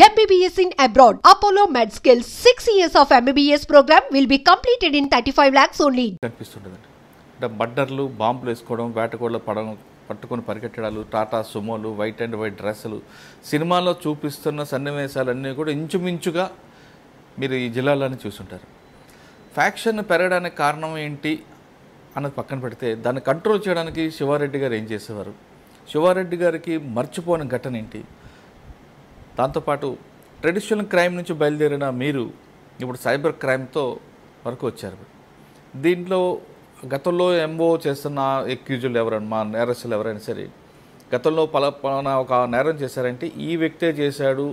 MBBS in abroad. Apollo MedSkill 6 years of MBBS program will be completed in 35 lakhs only. కనిపిస్తుంటుందండి అంటే మర్డర్లు బాంబులు వేసుకోవడం వేటకోళ్ళ పడడం పట్టుకొని పరిగెట్టడాలు టాటా సుమోలు వైట్ అండ్ వైట్ డ్రెస్సులు సినిమాలో చూపిస్తున్న సన్నివేశాలన్నీ కూడా ఇంచుమించుగా మీరు ఈ జిల్లాలోనే చూసుంటారు. ఫ్యాక్షన్ పెరగడానికి కారణం ఏంటి అన్నది పక్కన పెడితే దాన్ని కంట్రోల్ చేయడానికి శివారెడ్డి గారు ఏం చేసేవారు, శివారెడ్డి గారికి మర్చిపోని ఘటన ఏంటి, దాంతోపాటు ట్రెడిషనల్ క్రైమ్ నుంచి బయలుదేరిన మీరు ఇప్పుడు సైబర్ క్రైమ్తో వరకు వచ్చారు. దీంట్లో గతంలో ఎంఓ చేస్తున్న ఎక్యూజులు ఎవరైనా మా నేరస్తులు ఎవరైనా సరే గతంలో పలానా ఒక నేరం చేశారంటే ఈ వ్యక్తే చేశాడు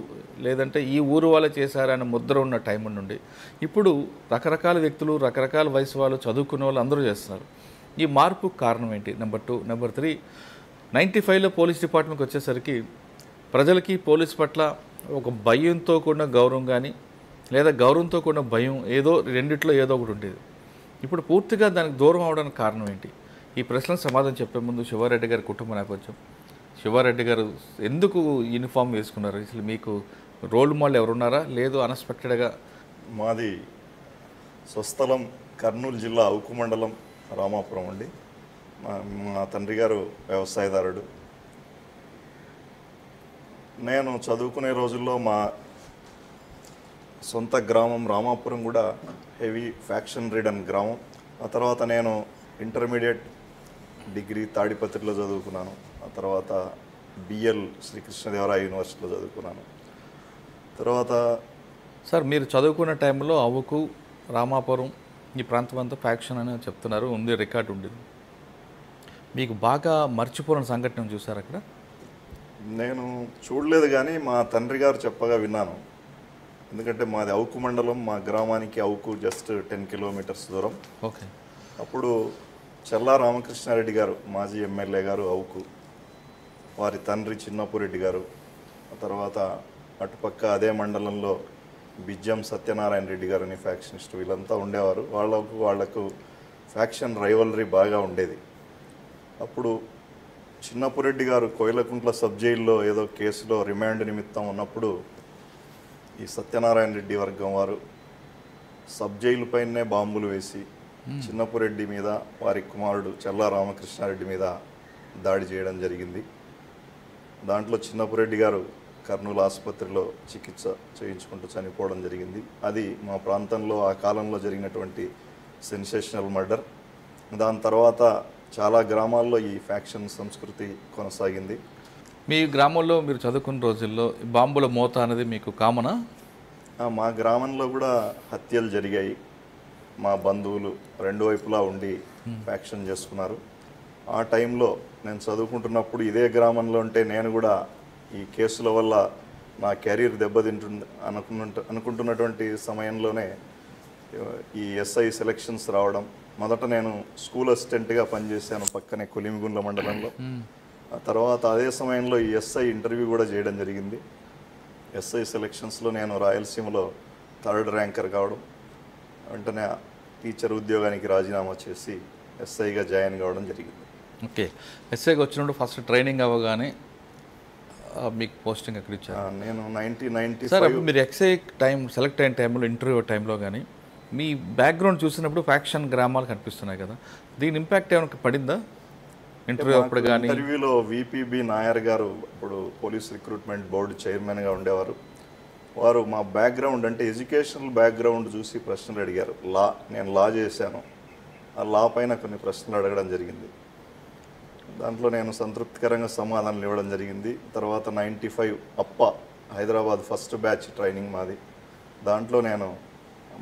లేదంటే ఈ ఊరు వాళ్ళే చేశారు అనే ముద్ర ఉన్న టైం నుండి ఇప్పుడు రకరకాల వ్యక్తులు రకరకాల వయసు వాళ్ళు చదువుకునే వాళ్ళు అందరూ చేస్తున్నారు. ఈ మార్పుకు కారణం ఏంటి? నెంబర్ 2. నెంబర్ 3, 95లో పోలీస్ డిపార్ట్మెంట్కి వచ్చేసరికి ప్రజలకి పోలీస్ పట్ల ఒక భయంతో కూడిన గౌరవం కానీ లేదా గౌరవంతో కూడిన భయం ఏదో రెండిట్లో ఏదో ఒకటి ఉండేది. ఇప్పుడు పూర్తిగా దానికి దూరం అవడానికి కారణం ఏంటి? ఈ ప్రశ్నలకు సమాధానం చెప్పే ముందు శివారెడ్డి గారి కుటుంబ నేపథ్యం, శివారెడ్డి గారు ఎందుకు యూనిఫామ్ వేసుకున్నారు, అసలు మీకు రోల్ మోడల్ ఎవరున్నారా లేదు అన్ఎక్స్పెక్టెడ్గా? మాది స్వస్థలం కర్నూలు జిల్లా అవుకు మండలం రామాపురం అండి. మా తండ్రి గారు వ్యవసాయదారుడు. నేను చదువుకునే రోజుల్లో మా సొంత గ్రామం రామాపురం కూడా హెవీ ఫ్యాక్షన్ రిడన్ గ్రామం. ఆ తర్వాత నేను ఇంటర్మీడియట్ డిగ్రీ తాడిపత్రిలో చదువుకున్నాను. ఆ తర్వాత బిఎల్ శ్రీకృష్ణదేవరాయ యూనివర్సిటీలో చదువుకున్నాను. తర్వాత సార్ మీరు చదువుకున్న టైంలో అవుకు రామాపురం ఈ ప్రాంతం అంతా ఫ్యాక్షన్ అని చెప్తున్నారు, ఉంది రికార్డు ఉండేది. మీకు బాగా మర్చిపోయిన సంఘటన చూసారు అక్కడ? నేను చూడలేదు కానీ మా తండ్రి గారు చెప్పగా విన్నాను. ఎందుకంటే మాది అవుకు మండలం, మా గ్రామానికి అవుకు జస్ట్ 10 కిలోమీటర్స్ దూరం. ఓకే. అప్పుడు చల్లా రామకృష్ణారెడ్డి గారు మాజీ ఎమ్మెల్యే గారు అవుకు, వారి తండ్రి చిన్నపురెడ్డి గారు, ఆ తర్వాత అటుపక్క అదే మండలంలో బిజ్జం సత్యనారాయణ రెడ్డి గారు అని ఫ్యాక్షనిస్ట్ వీళ్ళంతా ఉండేవారు. వాళ్లకు ఫ్యాక్షన్ రైవలరీ బాగా ఉండేది. అప్పుడు చిన్నపురెడ్డి గారు కోయిలకుంట్ల సబ్ జైల్లో ఏదో కేసులో రిమాండ్ నిమిత్తం ఉన్నప్పుడు ఈ సత్యనారాయణ రెడ్డి వర్గం వారు సబ్ జైలు పైనే బాంబులు వేసి చిన్నపురెడ్డి మీద వారి కుమారుడు చల్లా రామకృష్ణారెడ్డి మీద దాడి చేయడం జరిగింది. దాంట్లో చిన్నపురెడ్డి గారు కర్నూలు ఆసుపత్రిలో చికిత్స చేయించుకుంటూ చనిపోవడం జరిగింది. అది మా ప్రాంతంలో ఆ కాలంలో జరిగినటువంటి సెన్సేషనల్ మర్డర్. దాని తర్వాత చాలా గ్రామాల్లో ఈ ఫ్యాక్షన్ సంస్కృతి కొనసాగింది. మీ గ్రామంలో మీరు చదువుకున్న రోజుల్లో బాంబుల మోత అనేది మీకు కామనా? మా గ్రామంలో కూడా హత్యలు జరిగాయి. మా బంధువులు రెండు వైపులా ఉండి ఫ్యాక్షన్ చేసుకున్నారు. ఆ టైంలో నేను చదువుకుంటున్నప్పుడు ఇదే గ్రామంలో ఉంటే నేను కూడా ఈ కేసుల వల్ల నా కెరీర్ దెబ్బతింటుంది అనుకుంటున్నటువంటి సమయంలోనే ఈ ఎస్ఐ సెలక్షన్స్ రావడం. మొదట నేను స్కూల్ అసిస్టెంట్గా పనిచేశాను పక్కనే కొలిమిగుండ్ల మండలంలో. ఆ తర్వాత అదే సమయంలో ఈ ఎస్ఐ ఇంటర్వ్యూ కూడా చేయడం జరిగింది. ఎస్ఐ సెలక్షన్స్లో నేను రాయలసీమలో 3rd ర్యాంకర్ కావడం, వెంటనే టీచర్ ఉద్యోగానికి రాజీనామా చేసి ఎస్ఐగా జాయిన్ కావడం జరిగింది. ఓకే. ఎస్ఐగా వచ్చినప్పుడు ఫస్ట్ ట్రైనింగ్ అవ్వగానే మీకు పోస్టింగ్ ఎక్కడ ఇచ్చారు? నేను 1995. సార్ అప్పుడు మీరు ఎస్ఐ టైం సెలెక్ట్ అయిన టైంలో ఇంటర్వ్యూ టైంలో కానీ మీ బ్యాక్గ్రౌండ్ చూసినప్పుడు ఫ్యాక్షన్ గ్రామాలు కనిపిస్తున్నాయి కదా, దీని ఇంపాక్ట్ ఏమైనా పడిందా ఇంటర్వ్యూ అప్పుడు కానీ? ఇంటర్వ్యూలో విపిబి నాయర్ గారు అప్పుడు పోలీస్ రిక్రూట్మెంట్ బోర్డు చైర్మన్గా ఉండేవారు. వారు మా బ్యాక్గ్రౌండ్ అంటే ఎడ్యుకేషనల్ బ్యాక్గ్రౌండ్ చూసి ప్రశ్నలు అడిగారు. నేను లా చేశాను, ఆ లా పైన కొన్ని ప్రశ్నలు అడగడం జరిగింది. దాంట్లో నేను సంతృప్తికరంగా సమాధానాలు ఇవ్వడం జరిగింది. తర్వాత 95 అప్ప హైదరాబాద్ ఫస్ట్ బ్యాచ్ ట్రైనింగ్ మాది. దాంట్లో నేను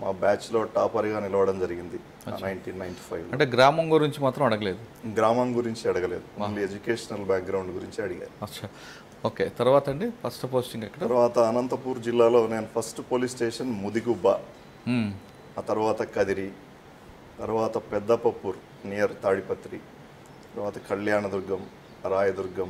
మా బ్యాచ్లో టాపర్గా నిలవడం జరిగింది 1995. అంటే గ్రామం గురించి మాత్రం అడగలేదు? గ్రామం గురించి అడగలేదు, ఓన్లీ ఎడ్యుకేషనల్ బ్యాక్గ్రౌండ్ గురించి అడిగారు. అచ్చా, ఓకే. తర్వాత అండి ఫస్ట్ పోస్టింగ్ ఎక్కడ? తర్వాత అనంతపూర్ జిల్లాలో నేను ఫస్ట్ పోలీస్ స్టేషన్ ముదిగుబ్బ, ఆ తర్వాత కదిరి, తర్వాత పెద్దపప్పూర్ నియర్ తాడిపత్రి, తర్వాత కళ్యాణదుర్గం, రాయదుర్గం,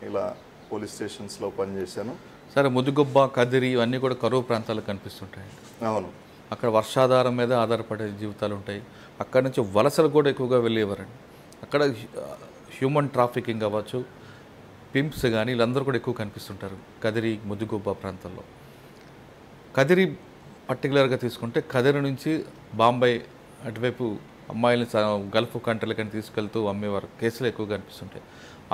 ఇలా పోలీస్ స్టేషన్స్లో పనిచేశాను. సరే, ముదిగుబ్బ కదిరి ఇవన్నీ కూడా కరువు ప్రాంతాలు కనిపిస్తుంటాయి. అవును. అక్కడ వర్షాధారం మీద ఆధారపడే జీవితాలు ఉంటాయి. అక్కడ నుంచి వలసలు కూడా ఎక్కువగా వెళ్ళేవారండి. అక్కడ హ్యూమన్ ట్రాఫికింగ్ అవ్వచ్చు, పింప్స్ కానీ వీళ్ళందరూ కూడా ఎక్కువ కనిపిస్తుంటారు కదిరి ముదిగుబ్బ ప్రాంతంలో. కదిరి పర్టికులర్గా తీసుకుంటే కదిరి నుంచి బాంబే అటువైపు అమ్మాయిలని గల్ఫ్ కంట్రీలకని తీసుకెళ్తూ అమ్మేవారు కేసులు ఎక్కువగా కనిపిస్తుంటాయి.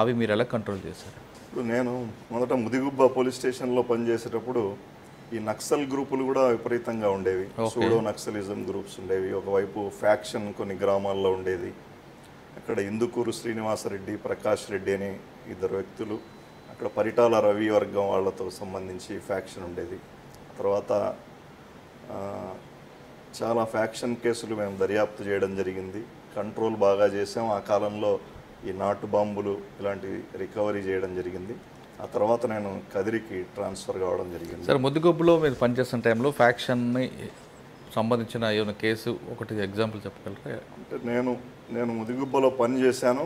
అవి మీరు ఎలా కంట్రోల్ చేశారు? ఇప్పుడు నేను మొదట ముదిగుబ్బ పోలీస్ స్టేషన్లో పనిచేసేటప్పుడు ఈ నక్సల్ గ్రూపులు కూడా విపరీతంగా ఉండేవి. సూడో నక్సలిజం గ్రూప్స్ ఉండేవి. ఒకవైపు ఫ్యాక్షన్ కొన్ని గ్రామాల్లో ఉండేది. అక్కడ ఇందుకూరు శ్రీనివాసరెడ్డి, ప్రకాష్ రెడ్డి అని ఇద్దరు వ్యక్తులు, అక్కడ పరిటాల రవి వర్గం వాళ్ళతో సంబంధించి ఫ్యాక్షన్ ఉండేది. తర్వాత చాలా ఫ్యాక్షన్ కేసులు మేము దర్యాప్తు చేయడం జరిగింది. కంట్రోల్ బాగా చేసాం. ఆ కాలంలో ఈ నాటు బాంబులు ఇలాంటివి రికవరీ చేయడం జరిగింది. ఆ తర్వాత నేను కదిరికి ట్రాన్స్ఫర్ కావడం జరిగింది. సార్, ముదిగొబ్బులో మీరు పనిచేస్తున్న టైంలో ఫ్యాక్షన్ని సంబంధించిన ఏమైనా కేసు ఒకటి ఎగ్జాంపుల్ చెప్పగలరా? అంటే నేను ముదిగుబ్బలో పనిచేశాను.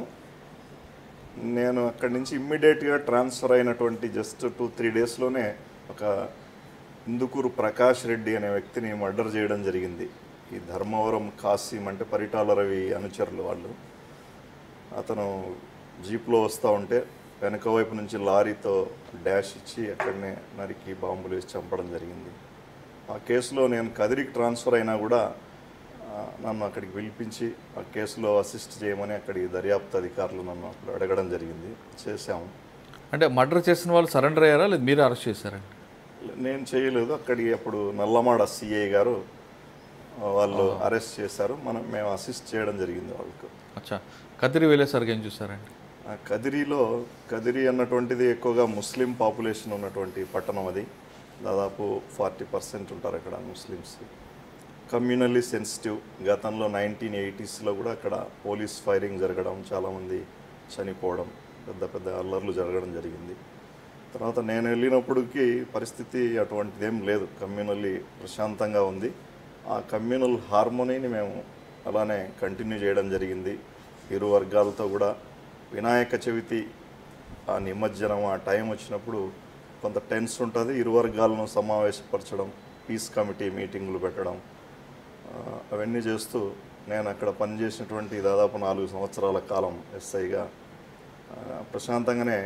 నేను అక్కడి నుంచి ఇమ్మీడియట్గా ట్రాన్స్ఫర్ అయినటువంటి జస్ట్ 2-3 డేస్లోనే ఒక ఇందుకూరు ప్రకాష్ రెడ్డి అనే వ్యక్తిని మర్డర్ చేయడం జరిగింది. ఈ ధర్మవరం కాసిం అంటే పరిటాల రవి అనుచరులు వాళ్ళు. అతను జీప్లో వస్తూ ఉంటే వెనక వైపు నుంచి లారీతో డాష్ ఇచ్చి అక్కడనే నరికి బాంబులు వేసి చంపడం జరిగింది. ఆ కేసులో నేను కదిరికి ట్రాన్స్ఫర్ అయినా కూడా నన్ను అక్కడికి పిలిపించి ఆ కేసులో అసిస్ట్ చేయమని అక్కడి దర్యాప్తు అధికారులు నన్ను అప్పుడు అడగడం జరిగింది. చేశాము. అంటే మర్డర్ చేసిన వాళ్ళు సరెండర్ అయ్యారా లేదా మీరు అరెస్ట్ చేశారండి? నేను చేయలేదు. అక్కడికి అప్పుడు నల్లమాడ సిఐ గారు వాళ్ళు అరెస్ట్ చేశారు. మేము అసిస్ట్ చేయడం జరిగింది వాళ్ళకు. అచ్చా, కదిరి వెళ్ళేసరికి ఏం చూసారండి? కదిరి అన్నటువంటిది ఎక్కువగా ముస్లిం పాపులేషన్ ఉన్నటువంటి పట్టణం. అది దాదాపు 40% ఉంటారు అక్కడ ముస్లిమ్స్. Communally sensitive. గతంలో 1980s కూడా అక్కడ పోలీస్ ఫైరింగ్ జరగడం, చాలామంది చనిపోవడం, పెద్ద పెద్ద అల్లర్లు జరగడం జరిగింది. తర్వాత నేను వెళ్ళినప్పటికీ పరిస్థితి అటువంటిదేం లేదు. కమ్యూనల్లీ ప్రశాంతంగా ఉంది. ఆ కమ్యూనల్ హార్మోనీని మేము అలానే కంటిన్యూ చేయడం జరిగింది. ఇరు వర్గాలతో కూడా వినాయక చవితి ఆ నిమజ్జనం ఆ టైం వచ్చినప్పుడు కొంత టెన్స్ ఉంటుంది. ఇరు వర్గాలను సమావేశపరచడం, పీస్ కమిటీ మీటింగులు పెట్టడం, అవన్నీ చేస్తూ నేను అక్కడ పనిచేసినటువంటి దాదాపు 4 సంవత్సరాల కాలం ఎస్ఐగా ప్రశాంతంగానే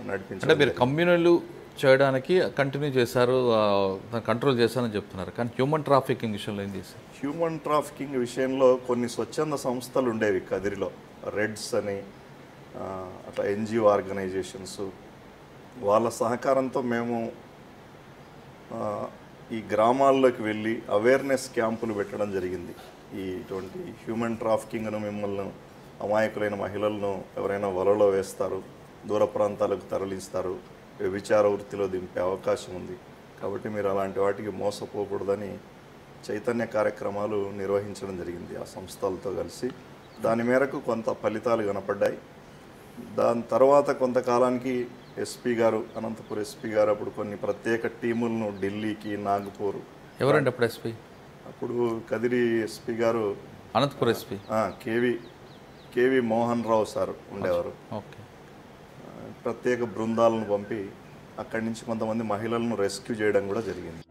నడిపించారు. అంటే మీరు కమ్యూనల్ చేయడానికి కంటిన్యూ చేశారు, కంట్రోల్ చేశారని చెప్తున్నారు. కానీ హ్యూమన్ ట్రాఫికింగ్ విషయంలో ఏం చేశారు? హ్యూమన్ ట్రాఫికింగ్ విషయంలో కొన్ని స్వచ్ఛంద సంస్థలు ఉండేవి కదిరిలో. రెడ్స్ అని అట్లా NGO ఆర్గనైజేషన్స్, వాళ్ళ సహకారంతో మేము ఈ గ్రామాల్లోకి వెళ్ళి అవేర్నెస్ క్యాంపులు పెట్టడం జరిగింది. ఇటువంటి హ్యూమన్ ట్రాఫికింగ్ను మిమ్మల్ని అమాయకులైన మహిళలను ఎవరైనా వలలో వేస్తారు, దూర ప్రాంతాలకు తరలిస్తారు, వ్యభిచార వృత్తిలో దింపే అవకాశం ఉంది. కాబట్టి మీరు అలాంటి వాటికి మోసపోకూడదని చైతన్య కార్యక్రమాలు నిర్వహించడం జరిగింది ఆ సంస్థలతో కలిసి. దాని మేరకు కొంత ఫలితాలు కనపడ్డాయి. దాని తర్వాత కొంతకాలానికి ఎస్పీ గారు, అనంతపూర్ ఎస్పీ గారు అప్పుడు కొన్ని ప్రత్యేక టీములను ఢిల్లీకి, నాగపూర్. ఎవరండి అప్పుడు ఎస్పీ? అప్పుడు కదిరి ఎస్పీ గారు Anantapur SP KV Mohan Rao sir ఉండేవారు. ఓకే. ప్రత్యేక బృందాలను పంపి అక్కడి నుంచి కొంతమంది మహిళలను రెస్క్యూ చేయడం కూడా జరిగింది.